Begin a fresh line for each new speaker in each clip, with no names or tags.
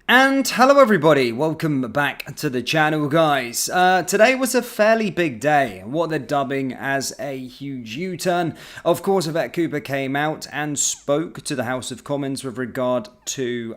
And hello everybody, welcome back to the channel guys. Today was a fairly big day, what they're dubbing as a huge U-turn. Of course, Yvette Cooper came out and spoke to the House of Commons with regard to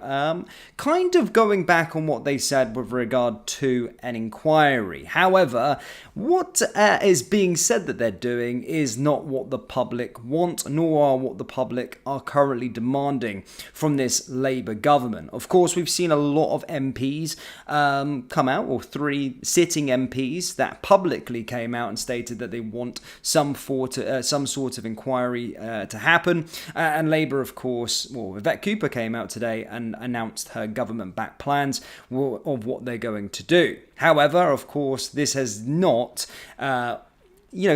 kind of going back on what they said with regard to an inquiry. However, what is being said that they're doing is not what the public want, nor what the public are currently demanding from this Labour government. Of course, we've seen a lot of MPs come out, or 3 sitting MPs that publicly came out and stated that they want some sort of inquiry to happen. And Labour, of course, well, Yvette Cooper came out today and announced her government-backed plans of what they're going to do. However, of course, this has not,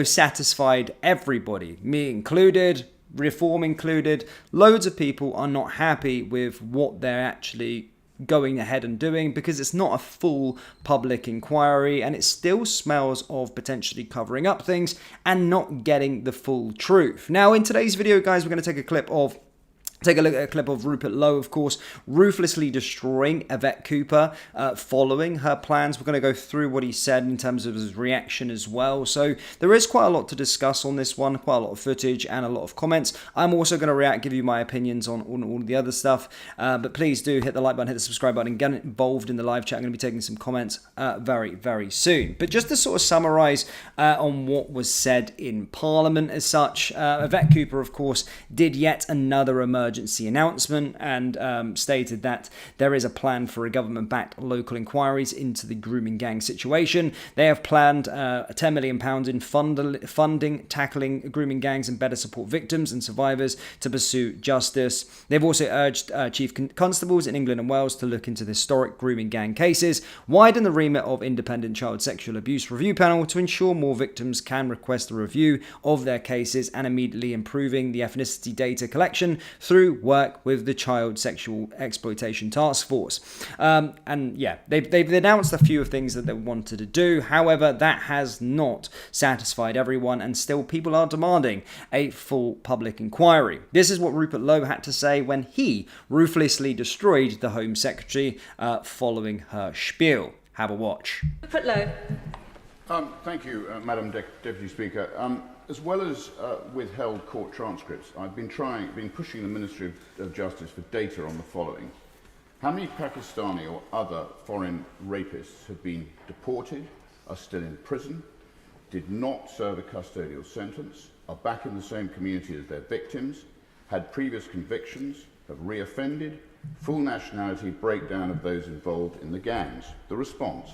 satisfied everybody, me included. Reform included. Loads of people are not happy with what they're actually going ahead and doing, because it's not a full public inquiry and it still smells of potentially covering up things and not getting the full truth. Now, in today's video, guys, we're going to take a look at a clip of Rupert Lowe, of course, ruthlessly destroying Yvette Cooper following her plans. We're going to go through what he said in terms of his reaction as well. So there is quite a lot to discuss on this one, quite a lot of footage and a lot of comments. I'm also going to react, give you my opinions on all the other stuff. But please do hit the like button, hit the subscribe button, and get involved in the live chat. I'm going to be taking some comments very, very soon. But just to sort of summarise on what was said in Parliament as such, Yvette Cooper, of course, did yet another emergency announcement and stated that there is a plan for a government-backed local inquiries into the grooming gang situation. They have planned £10 million in funding, tackling grooming gangs and better support victims and survivors to pursue justice. They've also urged chief constables in England and Wales to look into the historic grooming gang cases, widen the remit of independent child sexual abuse review panel to ensure more victims can request a review of their cases, and immediately improving the ethnicity data collection through work with the Child Sexual Exploitation Task Force. And yeah, they've announced a few of things that they wanted to do. However, that has not satisfied everyone, and still people are demanding a full public inquiry. This is what Rupert Lowe had to say when he ruthlessly destroyed the Home Secretary following her spiel. Have a watch.
Rupert Lowe.
Thank you, Madam Deputy Speaker. As well as withheld court transcripts, I've been pushing the Ministry of Justice for data on the following. How many Pakistani or other foreign rapists have been deported, are still in prison, did not serve a custodial sentence, are back in the same community as their victims, had previous convictions, have reoffended, full nationality breakdown of those involved in the gangs? The response: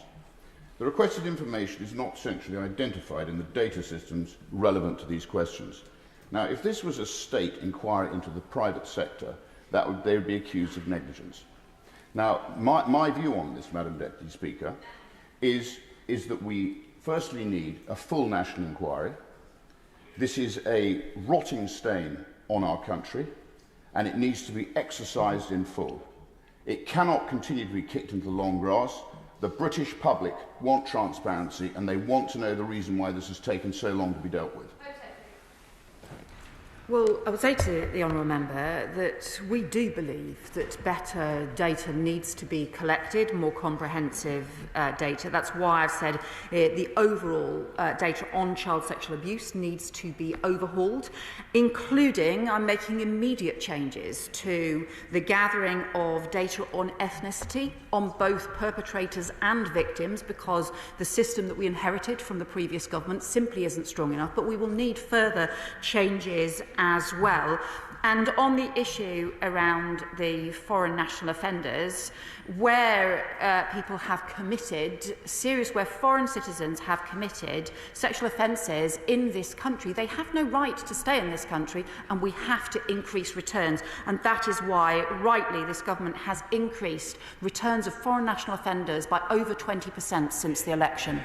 the requested information is not centrally identified in the data systems relevant to these questions. Now, if this was a state inquiry into the private sector, they would be accused of negligence. Now, my view on this, Madam Deputy Speaker, is that we firstly need a full national inquiry. This is a rotting stain on our country, and it needs to be exercised in full. It cannot continue to be kicked into the long grass. The British public want transparency, and they want to know the reason why this has taken so long to be dealt with.
Well, I would say to the Honourable Member that we do believe that better data needs to be collected, more comprehensive data. That's why I've said the overall data on child sexual abuse needs to be overhauled, including I'm making immediate changes to the gathering of data on ethnicity on both perpetrators and victims, because the system that we inherited from the previous government simply isn't strong enough, but we will need further changes as well. And on the issue around the foreign national offenders, where people have committed where foreign citizens have committed sexual offences in this country, they have no right to stay in this country, and we have to increase returns. And that is why, rightly, this government has increased returns of foreign national offenders by over 20% since the election.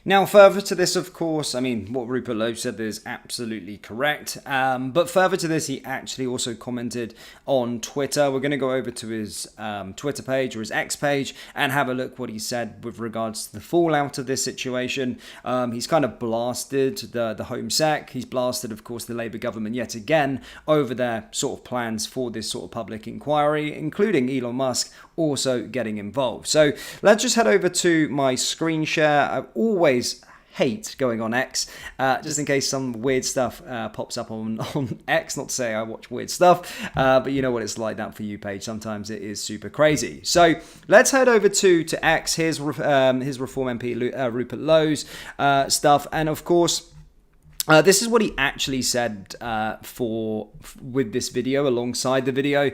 Now, further to this, of course, I mean, what Rupert Lowe said is absolutely correct. But further to this, he actually also commented on Twitter. We're going to go over to his Twitter page or his X page and have a look what he said with regards to the fallout of this situation. He's kind of blasted the Home Sec. He's blasted, of course, the Labour government yet again over their sort of plans for this sort of public inquiry, including Elon Musk also getting involved. So let's just head over to my screen share. I always hate going on X, just in case some weird stuff pops up on X. Not to say I watch weird stuff, but you know what it's like that for you page. Sometimes it is super crazy. So let's head over to X. Here's his Reform MP Rupert Lowe's stuff, and of course, this is what he actually said with this video, alongside the video.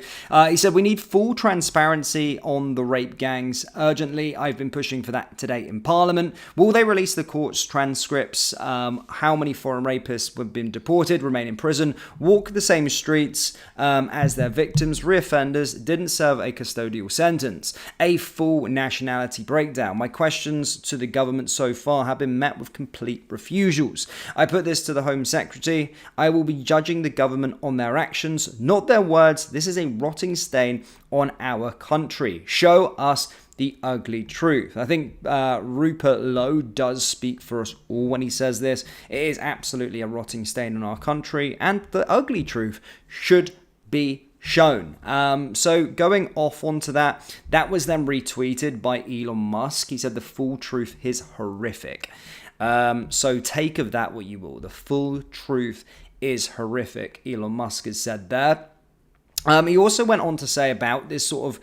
He said, "We need full transparency on the rape gangs urgently. I've been pushing for that today in Parliament. Will they release the court's transcripts? How many foreign rapists have been deported, remain in prison, walk the same streets as their victims, reoffenders, didn't serve a custodial sentence? A full nationality breakdown. My questions to the government so far have been met with complete refusals. I put this to the Home Secretary. I will be judging the government on their actions, not their words. This is a rotting stain on our country. Show us the ugly truth." I think Rupert Lowe does speak for us all when he says this. It is absolutely a rotting stain on our country, and the ugly truth should be shown. So going off onto that was then retweeted by Elon Musk. He said the full truth is horrific. So take of that what you will. The full truth is horrific, Elon Musk has said there. He also went on to say about this sort of,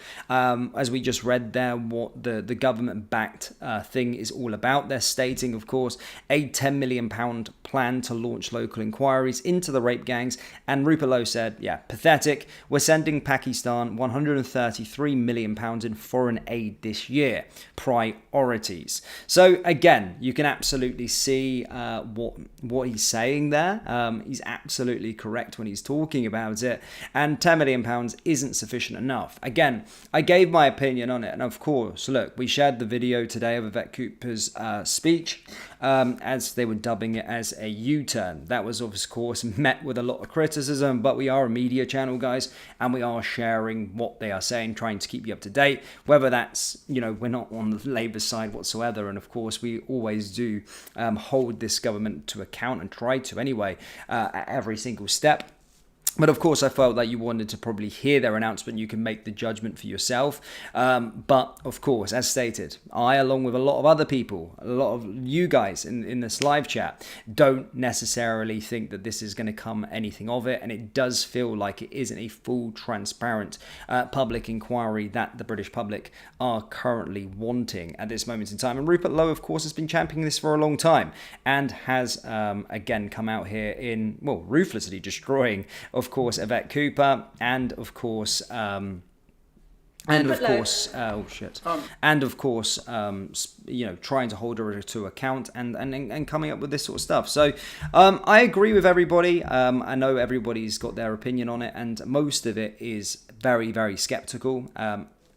as we just read there, what the government-backed thing is all about. They're stating, of course, a £10 million plan to launch local inquiries into the rape gangs. And Rupert Lowe said, yeah, pathetic. We're sending Pakistan £133 million in foreign aid this year. Priorities. So again, you can absolutely see what he's saying there. He's absolutely correct when he's talking about it. And £10 million isn't sufficient enough. Again, I gave my opinion on it, and of course, look, we shared the video today of Yvette Cooper's speech, as they were dubbing it as a U-turn. That was, of course, met with a lot of criticism, but we are a media channel, guys, and we are sharing what they are saying, trying to keep you up to date, whether that's, you know, we're not on the Labour side whatsoever, and of course, we always do hold this government to account, and try to anyway, at every single step. But of course, I felt that you wanted to probably hear their announcement. You can make the judgment for yourself. But of course, as stated, I, along with a lot of other people, a lot of you guys in this live chat, don't necessarily think that this is going to come anything of it. And it does feel like it isn't a full, transparent public inquiry that the British public are currently wanting at this moment in time. And Rupert Lowe, of course, has been championing this for a long time and has, again, come out here in, well, ruthlessly destroying, of course, Yvette Cooper, and of course, you know, trying to hold her to account and coming up with this sort of stuff. So I agree with everybody. I know everybody's got their opinion on it, and most of it is very, very skeptical.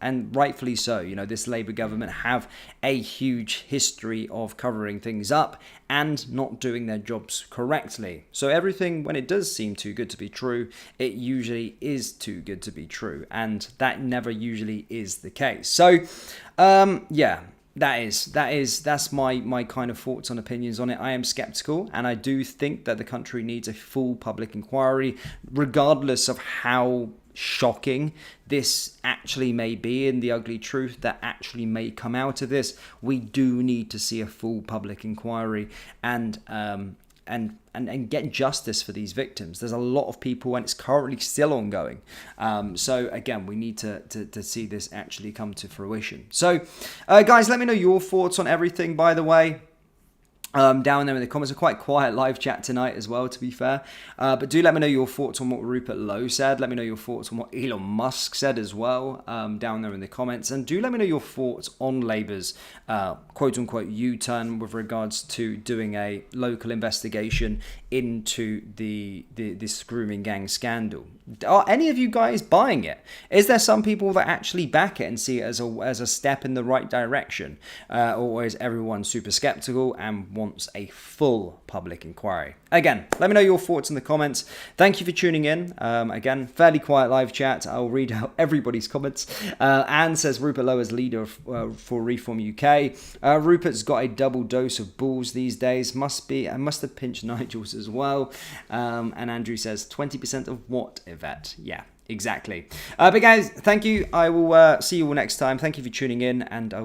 And rightfully so. You know, this Labour government have a huge history of covering things up and not doing their jobs correctly. So everything, when it does seem too good to be true, it usually is too good to be true. And that never usually is the case. So, yeah. That's my kind of thoughts and opinions on it. I am skeptical, and I do think that the country needs a full public inquiry, regardless of how shocking this actually may be, and the ugly truth that actually may come out of this. We do need to see a full public inquiry and get justice for these victims. There's a lot of people, and it's currently still ongoing. So again, we need to see this actually come to fruition. So guys, let me know your thoughts on everything, by the way. down there in the comments. A quite quiet live chat tonight as well, to be fair. But do let me know your thoughts on what Rupert Lowe said. Let me know your thoughts on what Elon Musk said as well, down there in the comments. And do let me know your thoughts on Labour's quote-unquote U-turn with regards to doing a local investigation into this grooming gang scandal. Are any of you guys buying it? Is there some people that actually back it and see it as a step in the right direction? Or is everyone super skeptical and wants a full public inquiry? Again, let me know your thoughts in the comments. Thank you for tuning in. Again, fairly quiet live chat. I'll read out everybody's comments. Anne says Rupert Lowe is leader for Reform UK. Rupert's got a double dose of balls these days. Must have pinched Nigel's as well. And Andrew says 20% of what, Yvette? Yeah, exactly. But guys, thank you. I will see you all next time. Thank you for tuning in, and I'll